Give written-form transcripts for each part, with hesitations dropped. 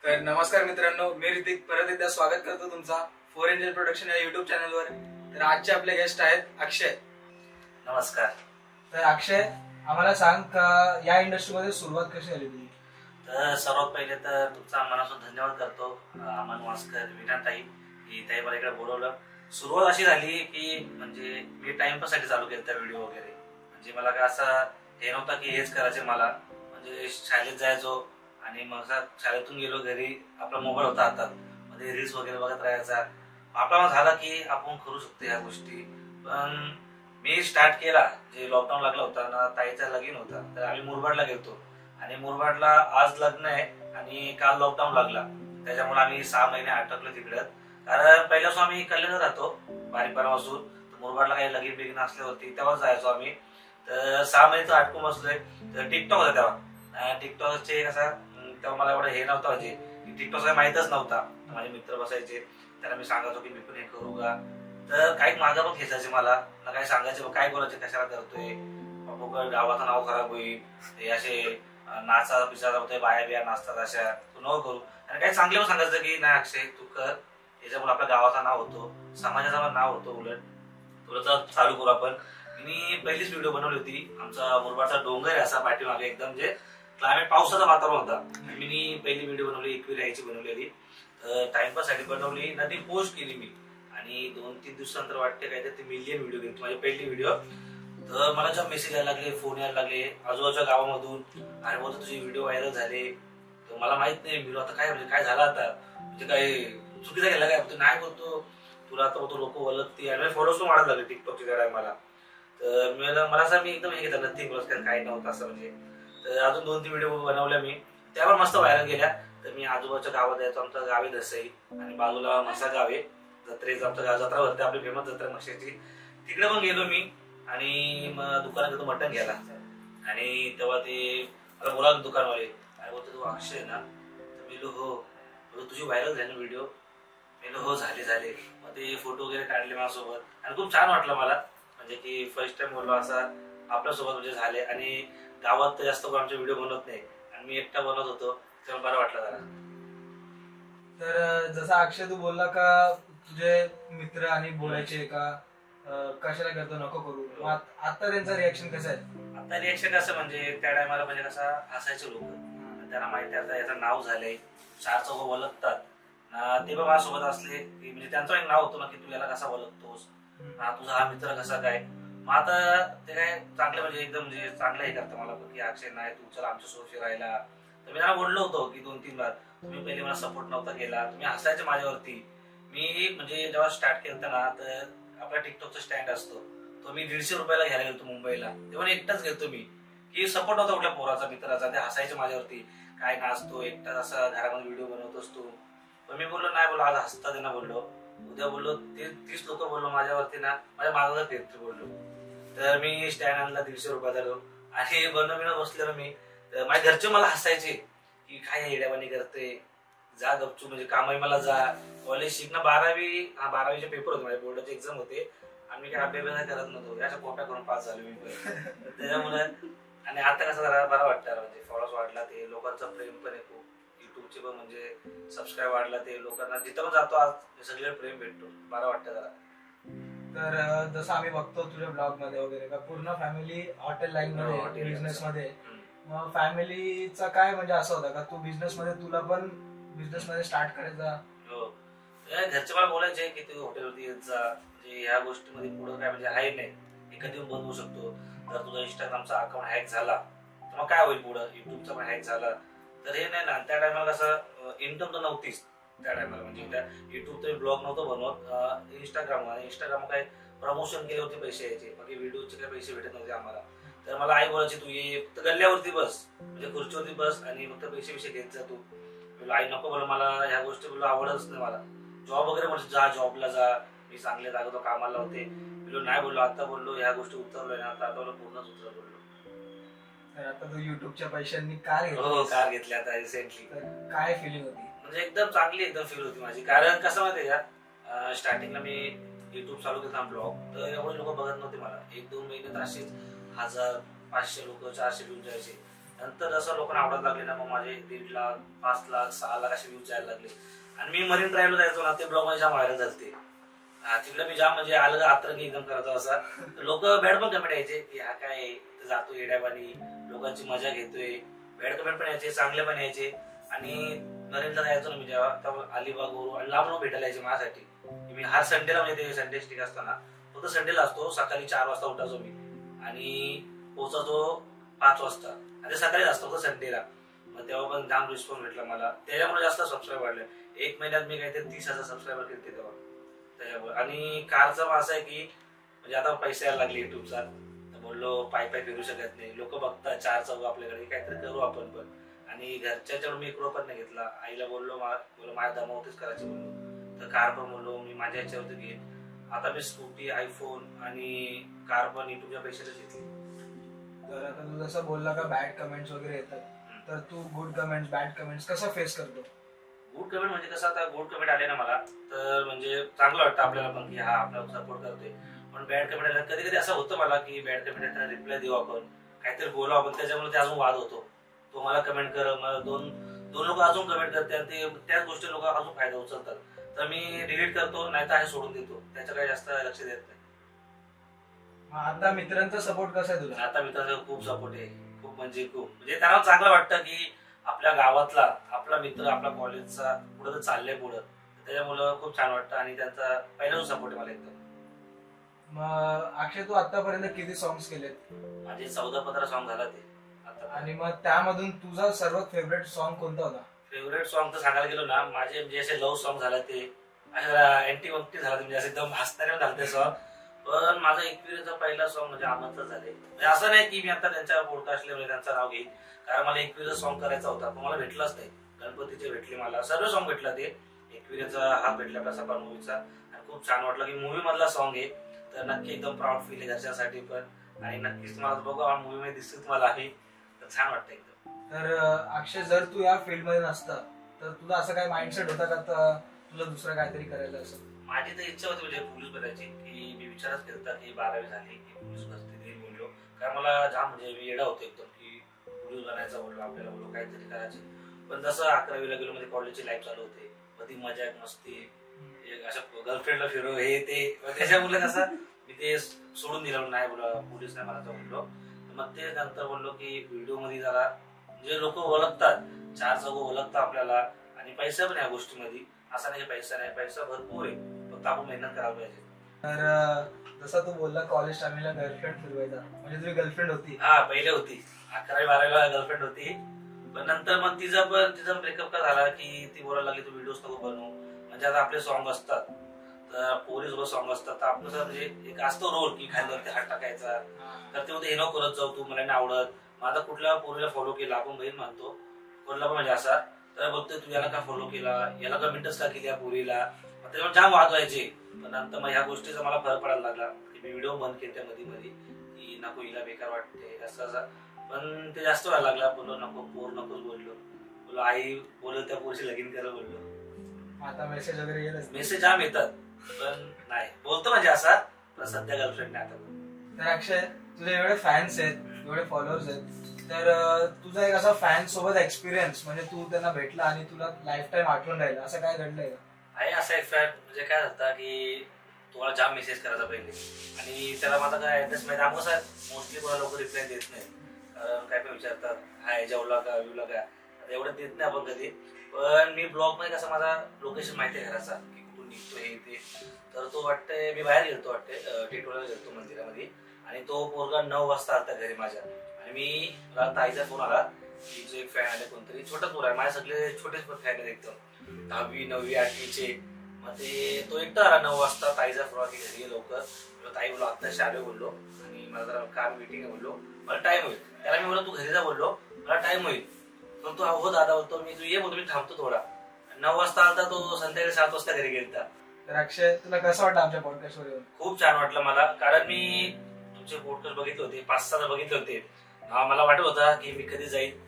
तर नमस्कार मित्रांनो, मी ऋतिक परत एकदा स्वागत करतो तुमचा फोर एंजल प्रोडक्शन या युट्यूब चॅनलवर। तर आजचे आपले गेस्ट आहेत अक्षय। नमस्कार। तर अक्षय, आम्हाला सांग का या इंडस्ट्रीमध्ये सुरुवात कशी झाली तुझी? तर सर्वात पहिले तर तुमचा मनापासून धन्यवाद करतो अमन वास्कर, विनाताई ही ताई मला इकडे बोलवलं। सुरुवात अशी झाली की म्हणजे मी टाइमपाससाठी चालू केलं त्या व्हिडिओ वगैरे, म्हणजे मला काय असं हे नव्हतं की हेच करायचे मला। म्हणजे शाळेत जायचो आणि मग शाळेतून गेलो घरी, आपला मोबाईल होता हातात, मध्ये रील्स वगैरे बघत राहायचा। आपला झाला की आपण करू शकतो ह्या गोष्टी। पण मी स्टार्ट केला जे लॉकडाऊन लागला होता ना, ताईचा लगीन होता, तर आम्ही मुरबाडला गेलतो आणि मुरबाडला आज लग्न आहे आणि काल लॉकडाऊन लागला, त्याच्यामुळे आम्ही 6 महिने अटकलो तिकडे। कारण पहिल्यापासून आम्ही कल्याण राहतो बारीकपासून, मुरबाडला काही लगीन बिगीन असल्यावरती तेव्हा जायचो आम्ही। तर 6 महिने अटकून बसलोय। तर टिकटॉक होता तेव्हा, टिकटॉकचे कसा तेव्हा मला एवढं हे नव्हतं, म्हणजे टिकटॉक काय माहितच नव्हता। माझे मित्र बसायचे, त्यांना मी सांगायचो की मी पण हे करू का, तर काही मागं पण खेचायचे मला ना, काय सांगायचे काय बोलायचे कशाला करतोय बाबू, गावाचं नाव खराब होईल, हे असे नाचा पिसाचा होतोय, बाया बिया नाचतात अशा, तू नको करू। आणि काही चांगले पण सांगायचं की नाही अक्षय तू कर, याच्यामुळे आपल्या गावाचं नाव होतो, समाजाचं नाव होतं, उलट तुला चालू करू आपण। मी पहिलीच व्हिडिओ बनवली होती, आमचा मुरबाडचा डोंगर आहे असा पाठीमागे एकदम, म्हणजे क्लायमेट पावसाचं वातावरण होता। मी पहिली व्हिडिओ बनवली इक्विरायची बनवलेली, टाइमपास साठी बनवली ना, ती पोस्ट केली मी आणि 2-3 दिवसानंतर वाटते काय ते मिलियन व्हिडिओ गेली माझी पहिली व्हिडिओ। तर मला जेव्हा मेसेज यायला लागले, फोन यायला लागले आजूबाजूच्या गावामधून, अरे बोलतो तुझे व्हिडिओ व्हायरल झाले। तर मला माहित नाही, मी आता काय म्हणजे काय झालं आता, म्हणजे काय चुकीचा केला काय, नाही बोलतो तुला आता बोलतो लोक ओळखते आणि फॉलोअर्स पण वाढत लागले टिकटॉकच्या त्या टायमाला। तर मला असं मी एकदम हे घेतलं नथिंग काय नव्हतं असं म्हणजे। तर अजून 2-3 व्हिडिओ बनवल्या मी, त्या पण मस्त व्हायरल गेल्या। तर मी आजूबाजूच्या गावात जायचो, आमचं गाव आहे दसई आणि बाजूला मसा गाव आहे, जत्रेचं आमचं गाव जत्रा भरते आपली फेमस जत्रा म्हशीची, तिकडे पण गेलो मी आणि मग दुकानात गेलो मटण घ्यायला। आणि तेव्हा ते मला बोलावलं दुकानवाले, काय बोलतो तू अक्षय ना, तर मी हो तुझी व्हायरल झाली व्हिडिओ, मी हो झाले। मग ते फोटो वगैरे काढले माझ्यासोबत आणि खूप छान वाटलं मला, म्हणजे की फर्स्ट टाइम बोललो असा आपल्यासोबत म्हणजे झाले। आणि गावात जास्त कोण आमचे व्हिडिओ बनवत नाही आणि मी एकटा बनवत होतो, तेव्हा बरं वाटलं जरा। तर जसा अक्षय तू बोलला का तुझे मित्र आणि बोलायचे का कशाला करतो नको करू, आता त्यांचं रिएक्शन कसं आहे? आता रिएक्शन कसं म्हणजे त्या टायमाला म्हणजे कसं हसायचे लोक, त्यांना माहिती आता याचं नाव झालंय, 4 चौघ ओळखतात ना, ते पण माझ्यासोबत असले की म्हणजे त्यांचं एक नाव होतं ना की तू याला कसा ओळखतोस, तुझा हा मित्र कसा काय। मग आता ते काय चांगले म्हणजे एकदम म्हणजे चांगलं हे करतं मला की अक्षय नाही तू चला आमच्यासोबत फिरायला। तर मी त्यांना बोललो होतो की 2-3 बार तुम्ही पहिले मला सपोर्ट नव्हता केला, तुम्ही हसायचे माझ्यावरती। मी म्हणजे जेव्हा स्टार्ट केलं ना, तर आपला टिकटॉकचा स्टँड असतो तो मी 150 रुपयाला घ्यायला गेलो मुंबईला, तेव्हा एकटाच गेलतो मी, की सपोर्ट होता कुठल्या पोराचा मित्राचा, ते हसायचे माझ्यावरती काय नाचतो एकटाच असा घरामध्ये व्हिडिओ बनवतोस तू। पण मी बोललो नाही, बोललो आज हसता त्यांना बोललो, उद्या बोललो ते 30 लोक बोललो माझ्यावरती ना, माझ्या मागाचा फिरतो बोललो। तर मी स्टँड आणला 150 रुपयाचा आणि बनवून बसलेलो मी। तर माझ्या घरचे मला हसायचे की काय येड्यावानी करते, जा गपचूप म्हणजे कामही मला जा, कॉलेज शिकणं 12वीचे पेपर होते माझे, बोर्डाचे एक्झाम होते आणि मी काय अभ्यास करत नव्हतो, अशा कॉप्या करून पास झालो मी त्याच्यामुळे। आणि आता कसं जरा बरं वाटतं, म्हणजे फॉलोअर्स वाढला, ते लोकांचं प्रेम पण आहे खूप, युट्यूबचे पण म्हणजे सबस्क्राईब वाढला, ते लोकांना जिथं पण जातो आज सगळे प्रेम भेटतो, बरं वाटतं जरा। तर जसं आम्ही बघतो तुझ्या ब्लॉग मध्ये वगैरे का पूर्ण फॅमिली हॉटेल लाईन मध्ये बिझनेस मध्ये, मग फॅमिलीचा काय म्हणजे असं होतं का तू बिझनेस मध्ये तुला पण बिझनेस मध्ये स्टार्ट करायचा? हो, घरचे मला बोलायचे की तू हॉटेलवरती येत जा, म्हणजे ह्या गोष्टीमध्ये पुढं काय म्हणजे आहे नाही, एखादी बनवू शकतो। जर तुझा इंस्टाग्रामचा अकाउंट हॅक झाला तर मग काय होईल पुढं, युट्यूबचा पण हॅक झाला तर हे नाही ना। त्या टायमाला कसं इन्कम तर नव्हतीच त्या टायमाला, म्हणजे त्या युट्यूब तर ब्लॉग नव्हतं बनवत, इंस्टाग्राम काय प्रमोशन केले होते पैसे यायचे, बाकी व्हिडिओचे काही पैसे भेटत नव्हते आम्हाला। तर मला आई बोलायची तू ये फक्त गल्ल्यावरती बस, म्हणजे खुर्चीवरती बस आणि फक्त पैसे घेत जा तू। आई नको बोल, मला ह्या गोष्टी बोललो आवडच नाही मला, जॉब वगैरे म्हणजे जा जॉबला जा, मी चांगले जागतो कामाला होते बोललो, नाही बोललो आता बोललो ह्या गोष्टी उतरलोय ना, आता पूर्णच उतरलो बोललो। तर आता तू युट्यूबच्या पैशांनी कार घेतली? हो, कार घेतली आता रिसेंटली। काय फिलिंग होती? म्हणजे एकदम चांगली एकदम फील होती माझी, कारण कसं माहितीये का, स्टार्टिंगला मी युट्यूब चालू केला ब्लॉग, तर एवढे लोक बघत नव्हते मला, 1-2 महिन्यात असेच 1000-500 लोक 400 व्ह्यूज जायचे। नंतर जसं लोकांना आवडत लागले ना, मग माझे 1.5 लाख 5 लाख 6 लाख असे व्ह्यूज जायला लागले. आणि मी मरीन ड्राईव्हला जायचो ना, ते ब्लॉग मध्ये जाम व्हायरल झालते. तिकडे मी जाम म्हणजे अलग आत्रंगी एकदम करायचो असा. लोक बॅड पण कमेंट यायचे की हा काय जातो येड्यापाणी, लोकांची मजा घेतोय. बॅड कमेंट पण यायचे, चांगले पण यायचे. आणि मरीनला जायचो ना मी जेव्हा, अलिबाग आणि लांब भेटायला यायचे माझ्यासाठी. मी हर संडेला, म्हणजे ते संडे स्टिक असताना फक्त संडेला असतो, सकाळी 4 वाजता उठायचो मी आणि पोहोचायचो 5 वाजता. आणि सकाळी असतो फक्त संडेला. मग तेव्हा पण जाम रिस्पॉन्स भेटला मला, त्याच्यामुळे जास्त सबस्क्राईब वाढले. 1 महिन्यात मी काहीतरी 30,000 सबस्क्रायबर केले तेव्हा त्याच्यामुळे. आणि कारचं असं आहे की म्हणजे आता पैसे यायला लागले युट्यूबचा, बोललो पाय फिरू शकत नाही, लोक बघतात 4 चौघ आपल्याकडे, काहीतरी करू आपण पण. आणि घरच्याच्यावर मी 1 रुपया पण नाही घेतला. आईला बोललो माझ्या दमावतीच करायची बोललो, तर कार पण बोललो मी माझ्या ह्याच्यावरती घेईन. आता मी स्कूटी, आयफोन आणि कार पण युट्यूबच्या पैशातच घेतली. तर आता तू जसं बोलला का बॅड कमेंट्स वगैरे येतात, तर तू गुड कमेंट्स बॅड कमेंट्स कसं फेस करतो? गुड कमेंट म्हणजे कसं, आता गुड कमेंट आले ना मला तर म्हणजे चांगलं वाटतं आपल्याला पण की हा आपल्याला सपोर्ट करतोय. पण बॅड कमेंट आला कधी कधी असं होतं मला की बॅड कमेंट रिप्लाय देऊ आपण, काहीतरी बोलू आपण, त्याच्यामुळे ते अजून वाद होतो. तो मला कमेंट कर, मला दोन लोक अजून कमेंट करते आणि ते त्याच गोष्टी लोक अजून फायदा उचलतात. तर मी डिलीट करतो, नाही तर सोडून देतो, त्याचं काही जास्त लक्ष देत नाही. आता मित्रांचा सपोर्ट कसा आहे तुला? आता मित्रांचा खूप सपोर्ट आहे, खूप म्हणजे त्यांना चांगलं वाटतं की आपल्या गावातला आपला मित्र आपला कॉलेजचा पुढे तर चाललंय पुढं, त्याच्यामुळं खूप छान वाटतं. आणि त्यांचा पहिल्याच सपोर्ट आहे मला एकदम. मग अक्षय, तू आतापर्यंत किती सॉंग्स केलेत? माझे 14-15 सॉंग झाला ते आता. आणि मग त्यामधून तुझा सर्वात फेवरेट सॉंग कोणता होता? फेवरेट सॉंग तर सांगायला गेलो ना, माझे म्हणजे असे लव्ह सॉंग झाले, ते अँटी वक्टी झाला, म्हणजे असं एकदम हसणारे झाले सॉंग. पण माझा 21चा पहिला सॉंग म्हणजे आमंत्र झाले. म्हणजे असं नाही की मी आता त्यांच्या पॉडकास्टला म्हणजे त्यांचं नाव घेईन, कारण मला 21चा सॉंग करायचा होता पण मला भेटलाच नाही. गणपतीचे भेटले, मला सर्व सॉंग भेटला, ते 21चा हात भेटला आपला सपा मूवीचा. आणि खूप छान वाटलं की मूवी मधला सॉंग आहे, तर नक्की एकदम प्राऊड फील आहे घरच्यासाठी पण. आणि नक्कीच तुम्हाला बघा मूवी मध्ये दिसतो तुम्हाला आहे, तर छान वाटतं एकदम. तर अक्षय, जर तू या फील्ड मध्ये नसता तर तुला असं काय माइंडसेट होता का तुला दुसरं काहीतरी करायचं असं? माझी तर इच्छा होती म्हणजे पोलीस बनायची, की मी विचारच केला की 12वी झाली की पोलीस भरती देईल बोललो. कारण मला जाम म्हणजे मी येडा होतो एकदम की पोलीस बनायचा बोललो, आपल्याला बोललो काहीतरी करायचं. पण जसं 11वीला गेलो म्हणजे कॉलेजची लाईफ चालू होते, कधी मजा मस्ती, अशा गर्लफ्रेंडला फिरो हे ते, त्याच्यामुळे कसं मी ते सोडून दिलं, नाही बोला पोलीस नाही मला बोललो. मग ते नंतर बोललो की व्हिडिओ मध्ये जरा म्हणजे लोक ओळखतात, 4 चौघ ओळखतात आपल्याला, आणि पैसा पण या गोष्टीमध्ये असा नाही की पैसा नाही, पैसा भरपूर आहे, फक्त आपण मेहनत करायला पाहिजे. तर जसं तू बोलला कॉलेज टाइमला गर्लफ्रेंड फिरवायचा, म्हणजे तुझी गर्लफ्रेंड होती? हा, पहिले होती, 11वी-12वीला गर्लफ्रेंड होती. पण नंतर मग तिचा ब्रेकअप का झाला की ती बोलायला लागली तू व्हिडिओज नको बनवू. म्हणजे आता आपले सॉंग असतात तर पोलीस सोबत सॉंग असतात, तर आपलं म्हणजे एक असतो रोल की खांद्यावरती हात टाकायचा, तर ते होते हे नको करत जाऊ, तू मला नाही आवडत. माझा कुठल्या पोरीला फॉलो केला, आपण बहीण मानतो कोणला पण म्हणजे असा, तर बघतोय तू याला का फॉलो केला, याला कमेंटच का केली या पोरीला, त्याच्यावर जाम वाद व्हायचे. पण नंतर मग ह्या गोष्टीचा मला फरक पडायला लागला की मी व्हिडिओ बंद केले मध्ये की नको हिला बेकार वाटते असं. पण ते जास्त व्हायला लागला, बोललो नको पोर नकोच बोललो आई बोलत त्या पोरशी लगीन कर बोललो. आता मेसेज वगैरे येत? मेसेज जाम येतात पण नाही बोलतो म्हणजे असा, पण सध्या गर्लफ्रेंड नाही आता. तर अक्षय, तुझे एवढे फॅन्स आहेत, एवढे फॉलोअर्स आहेत, तर तुझा एक असा फॅन सोबत एक्सपिरियन्स म्हणजे तू त्यांना भेटला आणि तुला लाईफ टाइम आठवण राहिला, असं काय घडलंय का? आहे असा एक फॅन, म्हणजे काय झालं की तुम्हाला जाम मेसेज करायचा पहिले, आणि त्याला माझा काय ऍड्रेस माहिती, आम्हाला मोस्टली कोणा लोक रिप्लाय देत नाही, कारण काय पण विचारतात हाय जेवला का विवला का, एवढं देत नाही आपण कधी. पण मी ब्लॉग मध्ये कसं माझा लोकेशन माहिती आहे घराचा की कुठून निघतो हे ते, तर तो वाटतंय मी बाहेर गेलतो, वाटते टिटोळा गेलतो मंदिरामध्ये, आणि तो पोरगा 9 वाजता आलता घरी माझ्या. आणि मी मला ताईचा फोन आला की जो एक फॅन आले कोणतरी, छोटा पोर आहे, माझे सगळे छोटेच पण फॅन आहेत एकदम, 10वी 9वी 8वीचे. मग ते तो एकटा आला 9 वाजता ताईचा फोन की घरी लवकर. ताई बोललो आता शाळे बोललो, आणि मला जरा काम मीटिंग आहे बोललो, मला टाइम होईल. त्याला मी बोललो तू घरी जा बोललो, मला टाइम होईल. पण तो हो दादा बोलतो, मी तू ये बोलतो, मी थांबतो थोडा. 9 वाजता आलता तो, संध्याकाळी 7 वाजता घरी गेलता. तर अक्षय, तुला कसं वाटलं आमच्या पॉडकास्ट वर येऊन? खूप छान वाटलं मला, कारण मी तुमचे पॉडकास्ट बघितले होते, 5-6 बघितले होते. मला वाटत होता की मी कधी जाईल,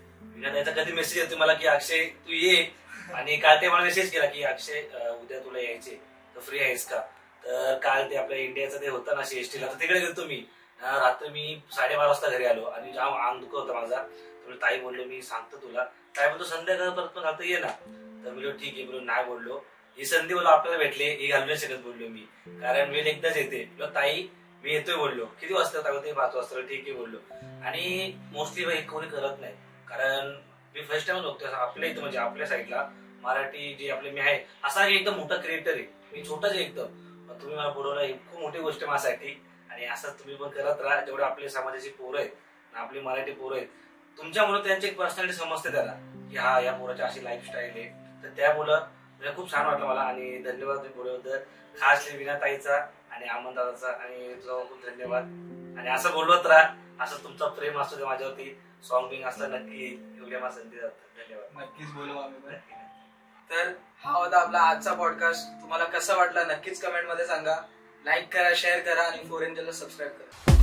त्याचा कधी मेसेज येतो मला की अक्षय तू ये. आणि काल ते मला मेसेज केला की अक्षय उद्या तुला यायचे तर फ्री आहेस का. तर काल ते आपल्या इंडियाचं ते होतं ना CST ला, तर तिकडे गेलो मी. रात्री मी 12:30 वाजता घरी आलो आणि जाम अंग दुखत होता माझा. तर ताई बोललो मी सांगतो तुला. काय बोलतो संध्याकाळ परत पण घालतो ये ना. तर बोललो ठीक आहे बोललो नाही बोललो. ही संधी बोललो आपल्याला भेटली ही घालू नाही शकत बोललो मी, कारण वेळ एकदाच येते. बोललो ताई मी येतोय बोललो. किती वाजता ताई 5 वाजता. ठीक आहे बोललो. आणि मोस्टली कोणी करत नाही, कारण मी फर्स्ट टाइम बघतोय आपल्या इथं म्हणजे आपल्या साईडला मराठी जे आपले मी आहे असा एकदम मोठा क्रिएटर आहे. मी छोटाच आहे एकदम, तुम्ही मला बोलवला ही खूप मोठी गोष्ट माझ्यासाठी. आणि असं तुम्ही पण करत राहा. जेवढे आपले समाजाची पोरं आहेत आपली मराठी पोरं आहेत तुमच्यामुळे त्यांची एक पर्सनॅलिटी समजते त्याला की हा या पोराची अशी लाईफस्टाईल आहे. तर त्यामुळं म्हणजे खूप छान वाटलं मला आणि धन्यवाद तुम्ही बोलवलं. खास विनाताईचा आणि अमन दादाचा आणि तुझा खूप धन्यवाद. आणि असं बोलवत राहा, असं तुमचा प्रेम असतो माझ्यावरती. सॉन्ग बिंग असतं नक्की एवढ्या मला संधी जातात. धन्यवाद. नक्कीच बोलू आम्ही पण. तर हा होता आपला आजचा पॉडकास्ट. तुम्हाला कसा वाटला नक्कीच कमेंट मध्ये सांगा. लाईक करा, शेअर करा आणि 4 एंजलला सबस्क्राईब करा.